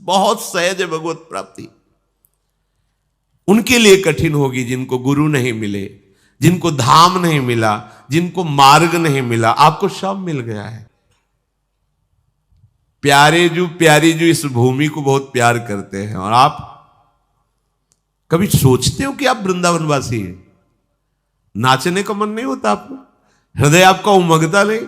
बहुत सहज है भगवत प्राप्ति। उनके लिए कठिन होगी जिनको गुरु नहीं मिले, जिनको धाम नहीं मिला, जिनको मार्ग नहीं मिला। आपको सब मिल गया है। प्यारे जो प्यारी जो इस भूमि को बहुत प्यार करते हैं, और आप कभी सोचते हो कि आप वृंदावनवासी हैं? नाचने का मन नहीं होता आपको? हृदय आपका उमगता नहीं?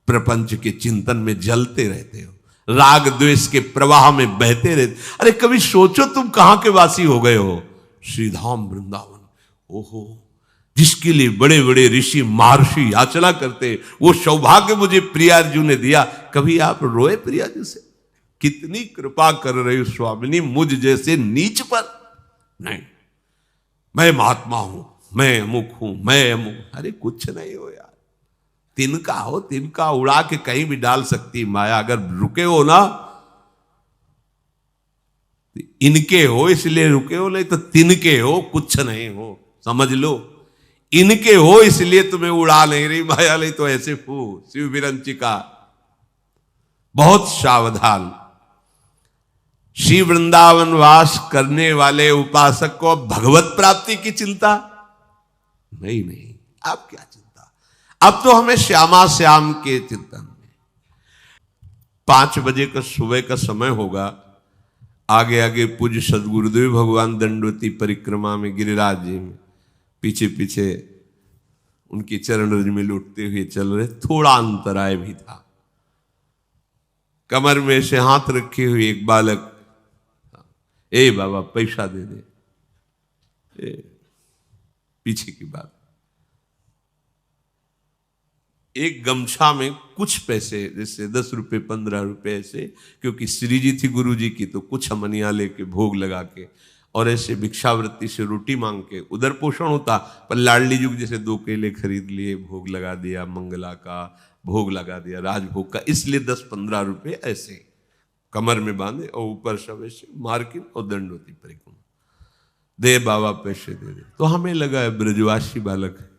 प्रपंच के चिंतन में जलते रहते हो, राग द्वेष के प्रवाह में बहते रहते। अरे कभी सोचो तुम कहां के वासी हो गए हो? श्रीधाम वृंदावन। ओहो, जिसके लिए बड़े बड़े ऋषि महर्षि याचना करते, वो सौभाग्य मुझे प्रियाजू ने दिया। कभी आप रोए प्रियाजू से? कितनी कृपा कर रही हो स्वामिनी मुझ जैसे नीच पर? नहीं, मैं महात्मा हूं, मैं अमुक हूं, मैं अमुक। अरे कुछ नहीं हो यार, तिनका हो, तिनका उड़ा के कहीं भी डाल सकती माया। अगर रुके हो ना, इनके हो इसलिए रुके हो, नहीं तो तिनके हो, कुछ नहीं हो, समझ लो। इनके हो इसलिए तुम्हें उड़ा नहीं रही माया, नहीं तो ऐसे फू शिव विरंचिका। बहुत सावधान। श्री वृंदावन वास करने वाले उपासक को भगवत प्राप्ति की चिंता नहीं। नहीं, आप क्या चिंता? अब तो हमें श्यामा श्याम के चिंतन में। 5 बजे का सुबह का समय होगा। आगे आगे पूज्य सदगुरुदेव भगवान दंडवती परिक्रमा में गिरिराज जी में, पीछे पीछे उनके चरण रज में लुटते हुए चल रहे। थोड़ा अंतराय भी था। कमर में से हाथ रखे हुए एक बालक, ए बाबा पैसा दे दे। पीछे की बात, एक गमछा में कुछ पैसे, जैसे 10 रुपए 15 रुपए ऐसे, क्योंकि श्री जी थी गुरु जी की, तो कुछ हमनिया लेके भोग लगा के, और ऐसे भिक्षावृत्ति से रोटी मांग के उधर पोषण होता। पर लाडली जुग जैसे 2 केले खरीद लिए, भोग लगा दिया, मंगला का भोग लगा दिया, राजभोग का, इसलिए 10-15 रुपए ऐसे कमर में बांधे, और ऊपर सब ऐसे मार्किन और दंडवती परिक्रमा। दे बाबा पैसे दे दे। तो हमें लगा है ब्रजवासी बालक है,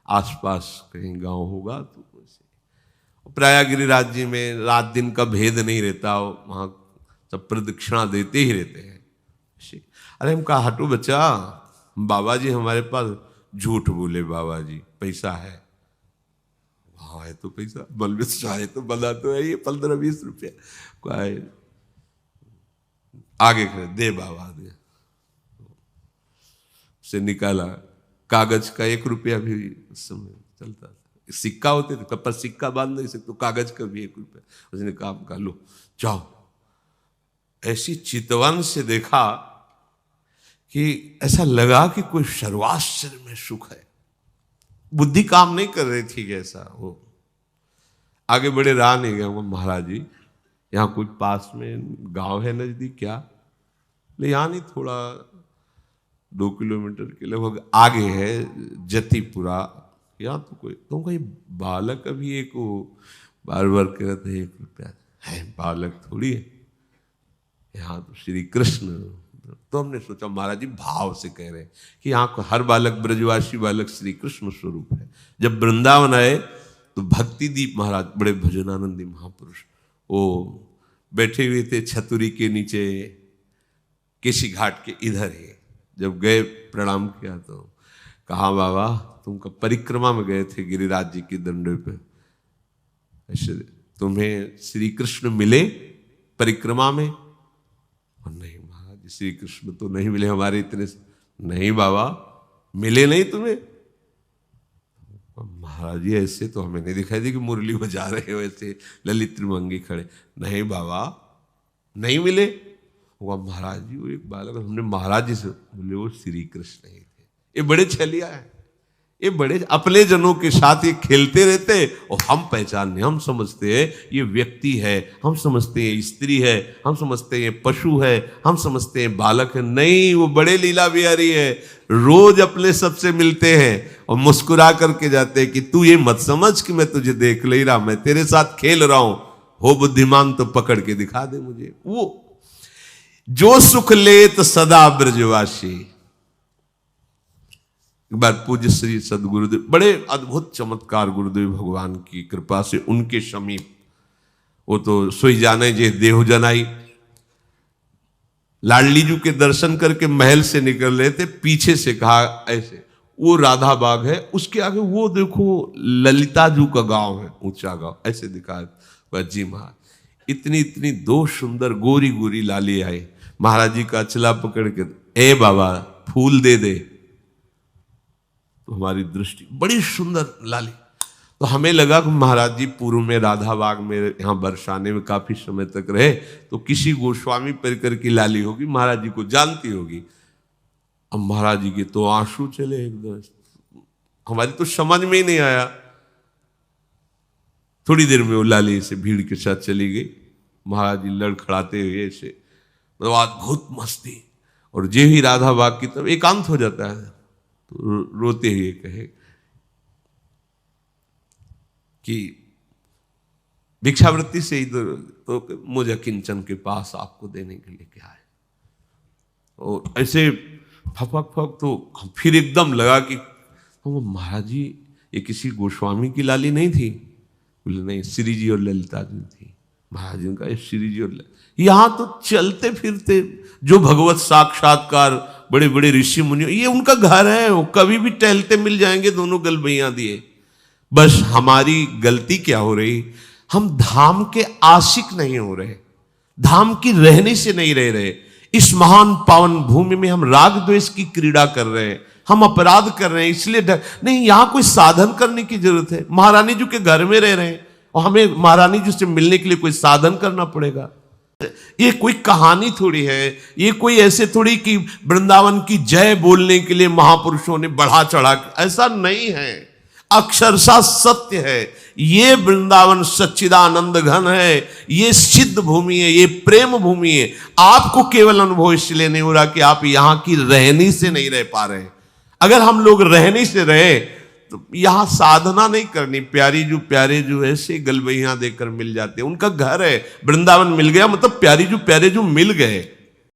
आसपास कहीं गांव होगा। तो प्राय गिरिराज जी में रात दिन का भेद नहीं रहता, वहां सब प्रदक्षिणा देते ही रहते हैं। अरे हम कहा, हटो बच्चा, बाबा जी हमारे पास। झूठ बोले बाबा जी, पैसा है। हाँ है तो पैसा, बलवित चाहे तो बना तो है ये 15-20 रुपया आगे करे, दे बाबा दे। से निकाला, कागज का 1 रुपया भी उस समय चलता था। सिक्का होते थे, पर सिक्का बांध नहीं सकते, तो कागज का भी 1 रुपया। उसने काम का, लो जाओ। ऐसी चितवन से देखा कि ऐसा लगा कि कोई सर्वाश्चर्य में सुख है। बुद्धि काम नहीं कर रही थी ऐसा। वो आगे बड़े रहा नहीं गया। महाराज जी यहाँ कोई पास में गांव है नजदीक क्या? ले यहाँ नहीं, थोड़ा 2 किलोमीटर के लगभग आगे है जतीपुरा। यहाँ तो कोई, तुम कोई बालक अभी एक बार बार कहते 1 रुपया है, बालक थोड़ी है यहाँ तो श्री कृष्ण। तो हमने सोचा महाराज जी भाव से कह रहे हैं कि यहाँ हर बालक ब्रजवासी बालक श्री कृष्ण स्वरूप है। जब वृंदावन आए तो भक्ति दीप महाराज, बड़े भजनानंदी महापुरुष, वो बैठे हुए थे छतुरी के नीचे, केसी घाट के इधर ही। जब गए प्रणाम किया तो कहा, बाबा तुम का परिक्रमा में गए थे गिरिराज जी की दंडे पे, ऐसे तुम्हें श्री कृष्ण मिले परिक्रमा में? और नहीं महाराज, श्री कृष्ण तो नहीं मिले हमारे इतने। नहीं बाबा, मिले नहीं तुम्हें? महाराज जी ऐसे तो हमें नहीं दिखाई दी कि मुरली बजा रहे हो ऐसे ललित त्रिमंगी खड़े। नहीं बाबा, नहीं मिले। वो महाराज जी, वो एक बालक, हमने महाराज जी से बोले, वो श्री कृष्ण ही थे। ये बड़े छलिया है, ये बड़े अपने जनों के साथ ये खेलते रहते, और हम पहचानने, हम समझते हैं ये व्यक्ति है, हम समझते हैं स्त्री है, हम समझते हैं पशु है, हम समझते हैं बालक है। नहीं, वो बड़े लीला बिहारी है। रोज अपने सबसे मिलते हैं और मुस्कुरा करके जाते हैं कि तू ये मत समझ कि मैं तुझे देख ले रहा, मैं तेरे साथ खेल रहा हूं। हो बुद्धिमान तो पकड़ के दिखा दे मुझे। वो जो सुख लेत सदा ब्रजवासी। एक बार पूज्य श्री सदगुरुदेव, बड़े अद्भुत चमत्कार गुरुदेव भगवान की कृपा से उनके समीप, वो तो सोई जाने जे देहु जनाई, लाडली जी के दर्शन करके महल से निकल रहे थे, पीछे से कहा ऐसे, वो राधा बाग है, उसके आगे वो देखो ललिता जू का गांव है, ऊंचा गांव, ऐसे दिखा। जी महाराज, इतनी इतनी दो सुंदर गोरी गोरी लाली आई, महाराज जी का अचला पकड़ के, ए बाबा फूल दे दे। तो हमारी दृष्टि, बड़ी सुंदर लाली। तो हमें लगा कि महाराज जी पूर्व में राधा बाग में यहाँ बरसाने में काफी समय तक रहे, तो किसी गोस्वामी परिकर की लाली होगी, महाराज जी को जानती होगी। अब महाराज जी के तो आंसू चले एकदम, हमारी तो समझ में ही नहीं आया। थोड़ी देर में वो लाली से भीड़ के साथ चली गई, महाराज जी लड़खड़ाते हुए ऐसे, मतलब अद्भुत मस्ती। और जे ही राधा बाग की तरफ एकांत हो जाता है तो रोते हुए कहे कि भिक्षावृत्ति से इधर, तो मुझे किंचन के पास आपको देने के लिए क्या है। और ऐसे फपक फक, तो फिर एकदम लगा कि तो महाराज जी ये किसी गोस्वामी की लाली नहीं थी। बोले नहीं, श्री जी और ललिता जी थी। महाराज जी का श्री जी और यहां तो चलते फिरते जो भगवत साक्षात्कार बड़े बड़े ऋषि मुनि, ये उनका घर है, वो कभी भी टहलते मिल जाएंगे, दोनों गलबैया दिए। बस हमारी गलती क्या हो रही, हम धाम के आशिक नहीं हो रहे, धाम की रहने से नहीं रह रहे। इस महान पावन भूमि में हम राग द्वेष की क्रीड़ा कर रहे हैं, हम अपराध कर रहे हैं, इसलिए नहीं, यहां कोई साधन करने की जरूरत है। महारानी जी के घर में रह रहे हैं और हमें महारानी जी से मिलने के लिए कोई साधन करना पड़ेगा। ये कोई कहानी थोड़ी है, ये कोई ऐसे थोड़ी कि वृंदावन की जय बोलने के लिए महापुरुषों ने बढ़ा चढ़ा, ऐसा नहीं है, अक्षरशः सत्य है। ये वृंदावन सच्चिदानंद घन है, ये सिद्ध भूमि है, ये प्रेम भूमि है। आपको केवल अनुभव इसलिए नहीं हो रहा कि आप यहां की रहनी से नहीं रह पा रहे। अगर हम लोग रहने से रहे तो यहां साधना नहीं करनी। प्यारे जो ऐसे गलबैया देकर मिल जाते हैं, उनका घर है, वृंदावन मिल गया मतलब प्यारे जो मिल गए।